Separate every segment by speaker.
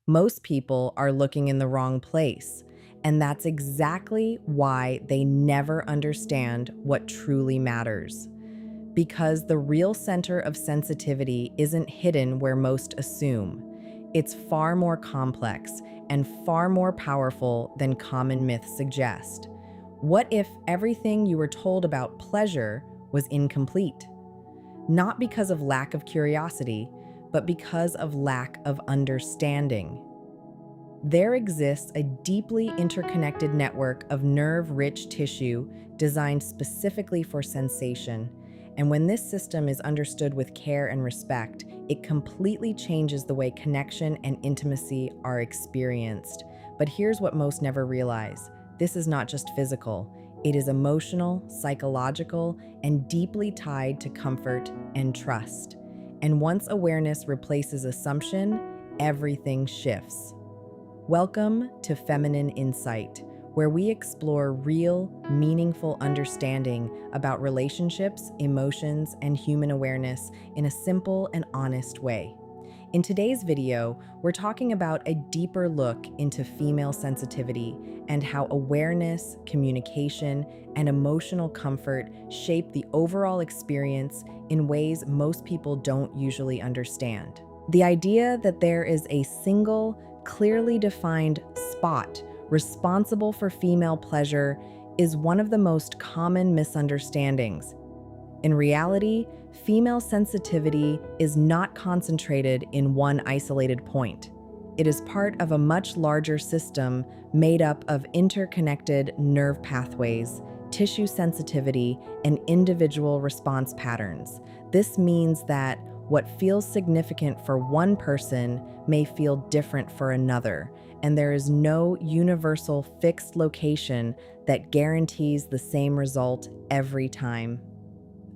Speaker 1: Most people are looking in the wrong place, and that's exactly why they never understand what truly matters. Because the real center of sensitivity isn't hidden where most assume. It's far more complex and far more powerful than common myths suggest. What if everything you were told about pleasure was incomplete? Not because of lack of curiosity, but because of lack of understanding. There exists a deeply interconnected network of nerve-rich tissue designed specifically for sensation. And when this system is understood with care and respect, it completely changes the way connection and intimacy are experienced. But here's what most never realize. This is not just physical. It is emotional, psychological, and deeply tied to comfort and trust. And once awareness replaces assumption, everything shifts. Welcome to Feminine Insight, where we explore real, meaningful understanding about relationships, emotions, and human awareness in a simple and honest way. In today's video, we're talking about a deeper look into female sensitivity and how awareness, communication, and emotional comfort shape the overall experience in ways most people don't usually understand. The idea that there is a single, clearly defined spot responsible for female pleasure is one of the most common misunderstandings. In reality, female sensitivity is not concentrated in one isolated point. It is part of a much larger system made up of interconnected nerve pathways, tissue sensitivity, and individual response patterns. This means that what feels significant for one person may feel different for another, and there is no universal fixed location that guarantees the same result every time.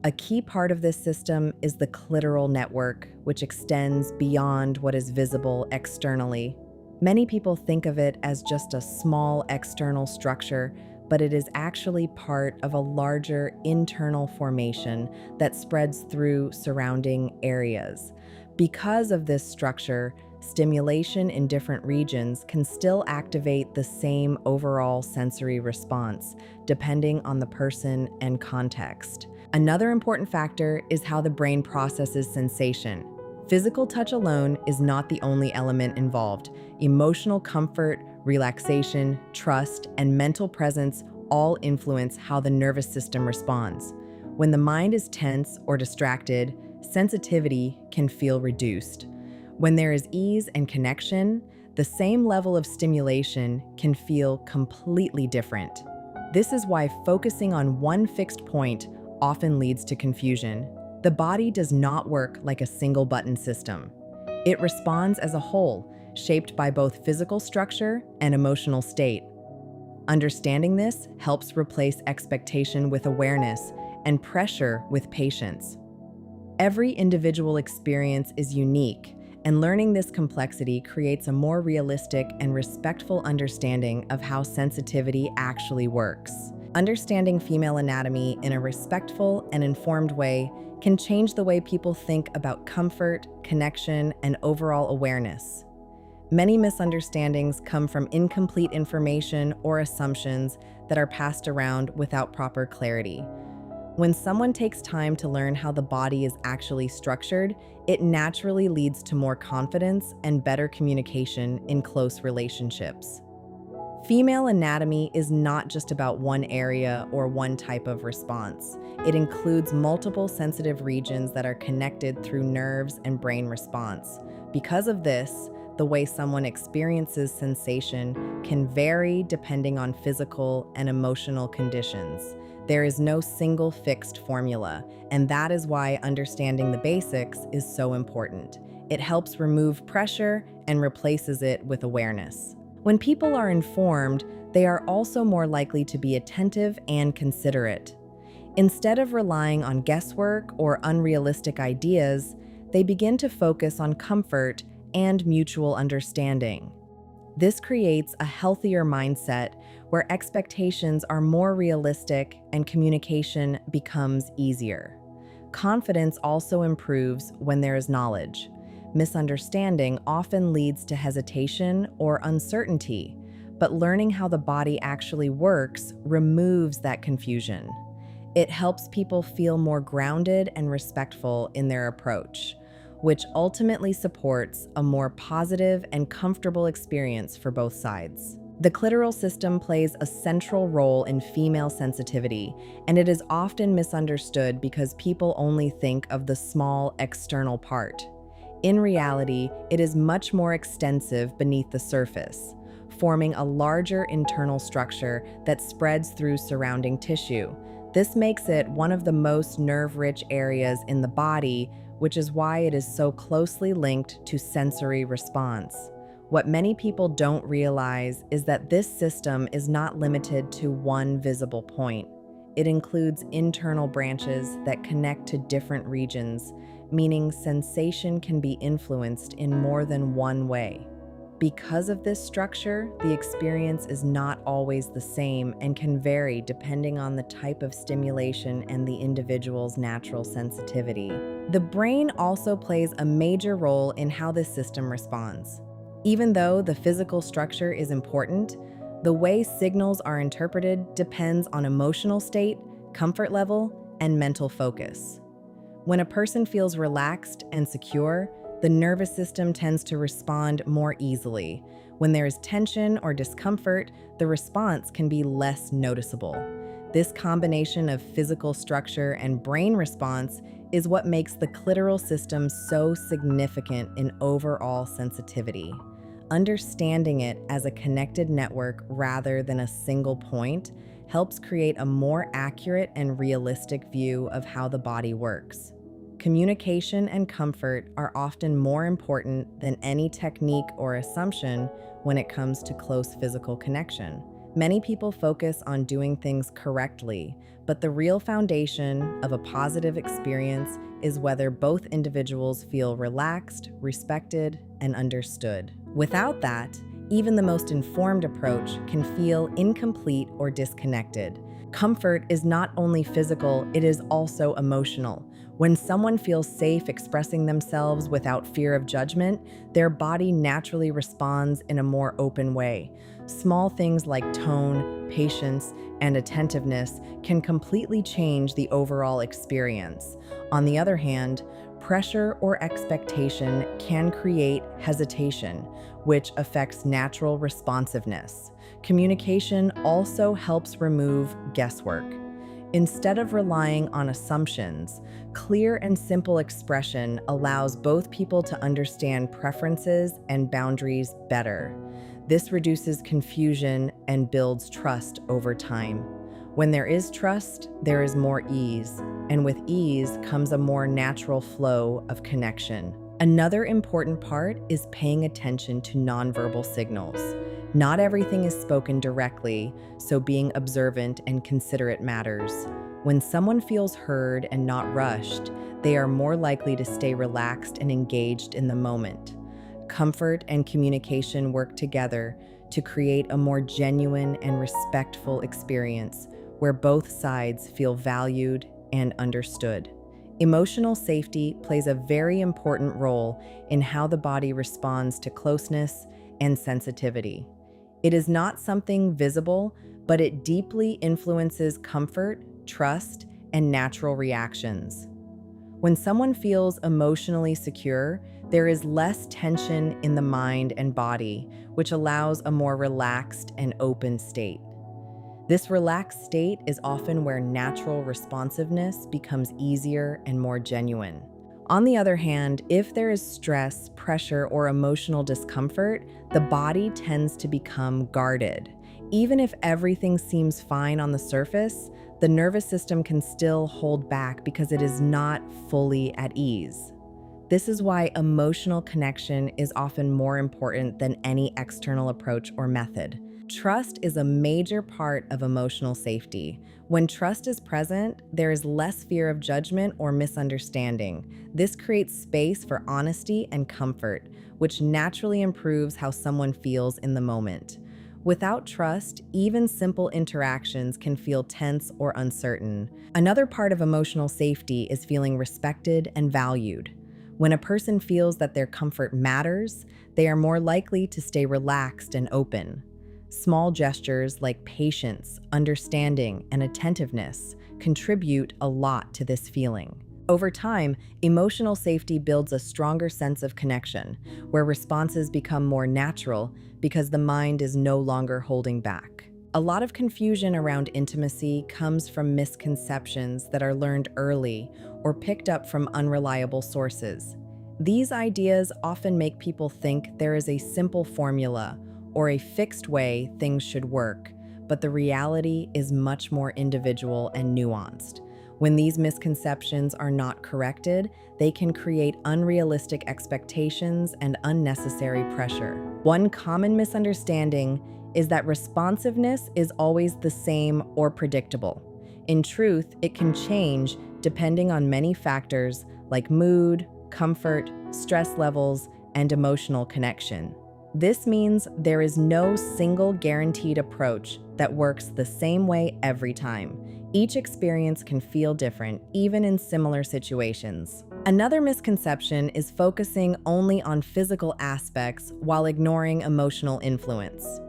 Speaker 1: A key part of this system is the clitoral network, which extends beyond what is visible externally. Many people think of it as just a small external structure, but it is actually part of a larger internal formation that spreads through surrounding areas. Because of this structure, stimulation in different regions can still activate the same overall sensory response, depending on the person and context. Another important factor is how the brain processes sensation. Physical touch alone is not the only element involved. Emotional comfort, relaxation, trust, and mental presence all influence how the nervous system responds. When the mind is tense or distracted, sensitivity can feel reduced. When there is ease and connection, the same level of stimulation can feel completely different. This is why focusing on one fixed point often leads to confusion. The body does not work like a single button system. It responds as a whole, shaped by both physical structure and emotional state. Understanding this helps replace expectation with awareness and pressure with patience. Every individual experience is unique, and learning this complexity creates a more realistic and respectful understanding of how sensitivity actually works. Understanding female anatomy in a respectful and informed way can change the way people think about comfort, connection, and overall awareness. Many misunderstandings come from incomplete information or assumptions that are passed around without proper clarity. When someone takes time to learn how the body is actually structured, it naturally leads to more confidence and better communication in close relationships. Female anatomy is not just about one area or one type of response. It includes multiple sensitive regions that are connected through nerves and brain response. Because of this, the way someone experiences sensation can vary depending on physical and emotional conditions. There is no single fixed formula, and that is why understanding the basics is so important. It helps remove pressure and replaces it with awareness. When people are informed, they are also more likely to be attentive and considerate. Instead of relying on guesswork or unrealistic ideas, they begin to focus on comfort and mutual understanding. This creates a healthier mindset where expectations are more realistic and communication becomes easier. Confidence also improves when there is knowledge. Misunderstanding often leads to hesitation or uncertainty, but learning how the body actually works removes that confusion. It helps people feel more grounded and respectful in their approach, which ultimately supports a more positive and comfortable experience for both sides. The clitoral system plays a central role in female sensitivity, and it is often misunderstood because people only think of the small external part. In reality, it is much more extensive beneath the surface, forming a larger internal structure that spreads through surrounding tissue. This makes it one of the most nerve-rich areas in the body, which is why it is so closely linked to sensory response. What many people don't realize is that this system is not limited to one visible point. It includes internal branches that connect to different regions, meaning sensation can be influenced in more than one way. Because of this structure, the experience is not always the same and can vary depending on the type of stimulation and the individual's natural sensitivity. The brain also plays a major role in how this system responds. Even though the physical structure is important, the way signals are interpreted depends on emotional state, comfort level, and mental focus. When a person feels relaxed and secure, the nervous system tends to respond more easily. When there is tension or discomfort, the response can be less noticeable. This combination of physical structure and brain response is what makes the clitoral system so significant in overall sensitivity. Understanding it as a connected network rather than a single point helps create a more accurate and realistic view of how the body works. Communication and comfort are often more important than any technique or assumption when it comes to close physical connection. Many people focus on doing things correctly, but the real foundation of a positive experience is whether both individuals feel relaxed, respected, and understood. Without that, even the most informed approach can feel incomplete or disconnected. Comfort is not only physical, it is also emotional. When someone feels safe expressing themselves without fear of judgment, their body naturally responds in a more open way. Small things like tone, patience, and attentiveness can completely change the overall experience. On the other hand, pressure or expectation can create hesitation, which affects natural responsiveness. Communication also helps remove guesswork. Instead of relying on assumptions, clear and simple expression allows both people to understand preferences and boundaries better. This reduces confusion and builds trust over time. When there is trust, there is more ease, and with ease comes a more natural flow of connection. Another important part is paying attention to nonverbal signals. Not everything is spoken directly, so being observant and considerate matters. When someone feels heard and not rushed, they are more likely to stay relaxed and engaged in the moment. Comfort and communication work together to create a more genuine and respectful experience where both sides feel valued and understood. Emotional safety plays a very important role in how the body responds to closeness and sensitivity. It is not something visible, but it deeply influences comfort, trust, and natural reactions. When someone feels emotionally secure, there is less tension in the mind and body, which allows a more relaxed and open state. This relaxed state is often where natural responsiveness becomes easier and more genuine. On the other hand, if there is stress, pressure, or emotional discomfort, the body tends to become guarded. Even if everything seems fine on the surface, the nervous system can still hold back because it is not fully at ease. This is why emotional connection is often more important than any external approach or method. Trust is a major part of emotional safety. When trust is present, there is less fear of judgment or misunderstanding. This creates space for honesty and comfort, which naturally improves how someone feels in the moment. Without trust, even simple interactions can feel tense or uncertain. Another part of emotional safety is feeling respected and valued. When a person feels that their comfort matters, they are more likely to stay relaxed and open. Small gestures like patience, understanding, and attentiveness contribute a lot to this feeling. Over time, emotional safety builds a stronger sense of connection, where responses become more natural because the mind is no longer holding back. A lot of confusion around intimacy comes from misconceptions that are learned early or picked up from unreliable sources. These ideas often make people think there is a simple formula or a fixed way things should work, but the reality is much more individual and nuanced. When these misconceptions are not corrected, they can create unrealistic expectations and unnecessary pressure. One common misunderstanding is that responsiveness is always the same or predictable. In truth, it can change depending on many factors like mood, comfort, stress levels, and emotional connection. This means there is no single guaranteed approach that works the same way every time. Each experience can feel different, even in similar situations. Another misconception is focusing only on physical aspects while ignoring emotional influence.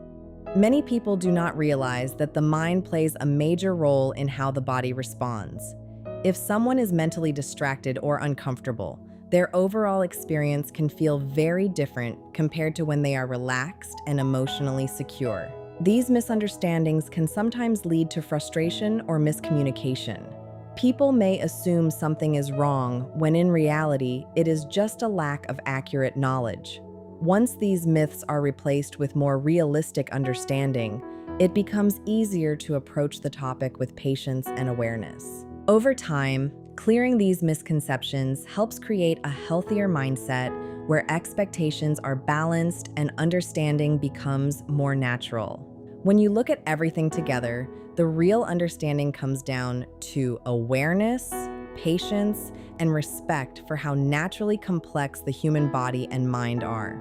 Speaker 1: Many people do not realize that the mind plays a major role in how the body responds. If someone is mentally distracted or uncomfortable, their overall experience can feel very different compared to when they are relaxed and emotionally secure. These misunderstandings can sometimes lead to frustration or miscommunication. People may assume something is wrong when in reality it is just a lack of accurate knowledge. Once these myths are replaced with more realistic understanding, it becomes easier to approach the topic with patience and awareness. Over time, clearing these misconceptions helps create a healthier mindset where expectations are balanced and understanding becomes more natural. When you look at everything together, the real understanding comes down to awareness, patience, and respect for how naturally complex the human body and mind are.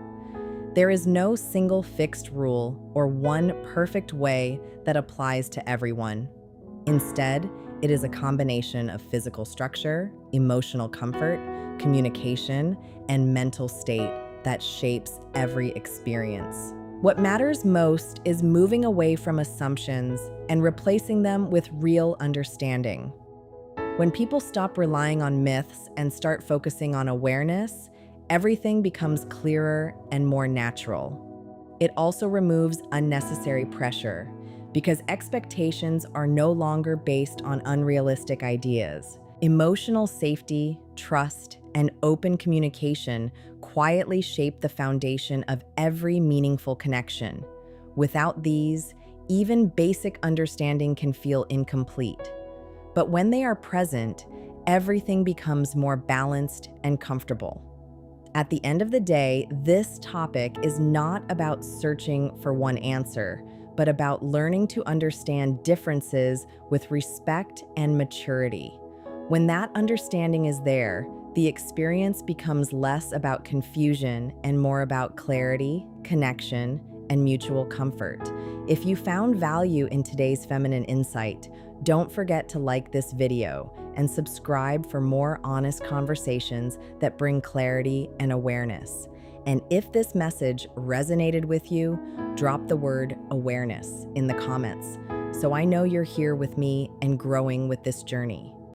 Speaker 1: There is no single fixed rule or one perfect way that applies to everyone. Instead, it is a combination of physical structure, emotional comfort, communication, and mental state that shapes every experience. What matters most is moving away from assumptions and replacing them with real understanding. When people stop relying on myths and start focusing on awareness, everything becomes clearer and more natural. It also removes unnecessary pressure, because expectations are no longer based on unrealistic ideas. Emotional safety, trust, and open communication quietly shape the foundation of every meaningful connection. Without these, even basic understanding can feel incomplete. But when they are present, everything becomes more balanced and comfortable. At the end of the day, this topic is not about searching for one answer, but about learning to understand differences with respect and maturity. When that understanding is there, the experience becomes less about confusion and more about clarity, connection, and mutual comfort. If you found value in today's feminine insight, don't forget to like this video and subscribe for more honest conversations that bring clarity and awareness. And if this message resonated with you, drop the word awareness in the comments so I know you're here with me and growing with this journey.